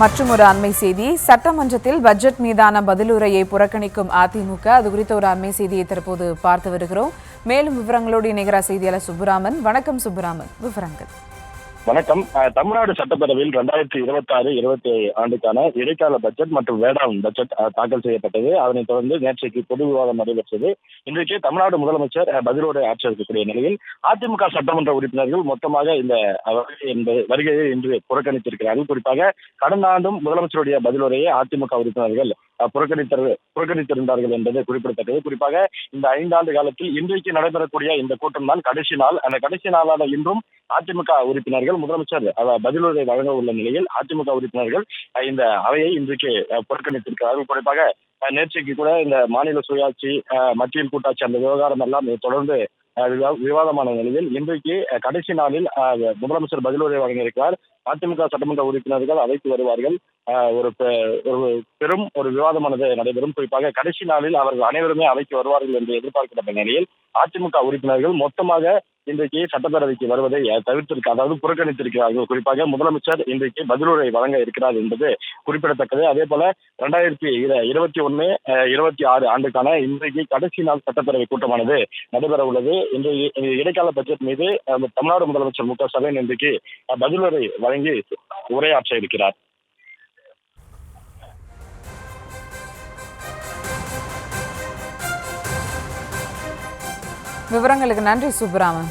மற்றும் ஒரு அண்மை செய்தி, சட்டமன்றத்தில் பட்ஜெட் மீதான பதிலுரையை புறக்கணிக்கும் அதிமுக. அது குறித்த ஒரு அண்மை செய்தியை தற்போது பார்த்து வருகிறோம். மேலும் விவரங்களோடு இணைகிறார் செய்தியாளர் சுப்புராமன். வணக்கம் சுப்புராமன், விவரங்கள். வணக்கம். தமிழ்நாடு சட்டப்பேரவையில் 2026-27 ஆண்டுக்கான இடைக்கால பட்ஜெட் மற்றும் வேளாண் பட்ஜெட் தாக்கல் செய்யப்பட்டது. அதனைத் தொடர்ந்து நேற்றைக்கு பொது விவாதம் நடைபெற்றது. இன்றைக்கு தமிழ்நாடு முதலமைச்சர் பதிலுரை ஆற்ற இருக்கக்கூடிய நிலையில் அதிமுக சட்டமன்ற உறுப்பினர்கள் மொத்தமாக இந்த வருகையை இன்று புறக்கணித்திருக்கிறார்கள். குறிப்பாக கடந்த ஆண்டும் முதலமைச்சருடைய பதிலுரையை அதிமுக உறுப்பினர்கள் புறக்கணித்திருந்தார்கள் என்பது குறிப்பிடத்தக்கது. குறிப்பாக இந்த 5 ஆண்டு காலத்தில் இன்றைக்கு நடைபெறக்கூடிய இந்த கூட்டம் தான் கடைசி நாள். அந்த கடைசி நாளான இன்றும் அதிமுக உறுப்பினர்கள் முதலமைச்சர் பதிலுரை வழங்க உள்ள நிலையில் அதிமுக உறுப்பினர்கள் இந்த அவையை இன்றைக்கு புறக்கணித்திருக்கிறார்கள். குறிப்பாக நேற்றைக்கு கூட இந்த மாநில சுயாட்சி, மத்தியில் கூட்டாட்சி அந்த விவகாரம் எல்லாம் தொடர்ந்து விவாதமான நிலையில் இன்றைக்கு கடைசி நாளில் முதலமைச்சர் பதிலுரை வழங்க இருக்கிறார். அதிமுக சட்டமன்ற உறுப்பினர்கள் அழைத்து வருவார்கள். ஒரு பெரும் ஒரு விவாதமானது நடைபெறும். குறிப்பாக கடைசி நாளில் அவர்கள் அனைவருமே அழைத்து வருவார்கள் என்று எதிர்பார்க்கப்பட்ட நிலையில் அதிமுக உறுப்பினர்கள் மொத்தமாக இன்றைக்கு சட்டப்பேரவைக்கு வருவதை அதாவது புறக்கணித்திருக்கிறார்கள். குறிப்பாக முதலமைச்சர் இன்றைக்கு பதிலுரை வழங்க இருக்கிறார் என்பது குறிப்பிடத்தக்கது. அதே போல 2021-26 ஆண்டுக்கான இன்றைக்கு கடைசி நாள் சட்டப்பேரவை கூட்டமானது நடைபெற உள்ளது. இன்றைய இடைக்கால பட்ஜெட் மீது தமிழ்நாடு முதலமைச்சர் மு.க.ஸ்டாலின் இன்றைக்கு பதிலுரை வழங்கி உரையாற்ற இருக்கிறார். விவரங்களுக்கு நன்றி சுப்புராமன்.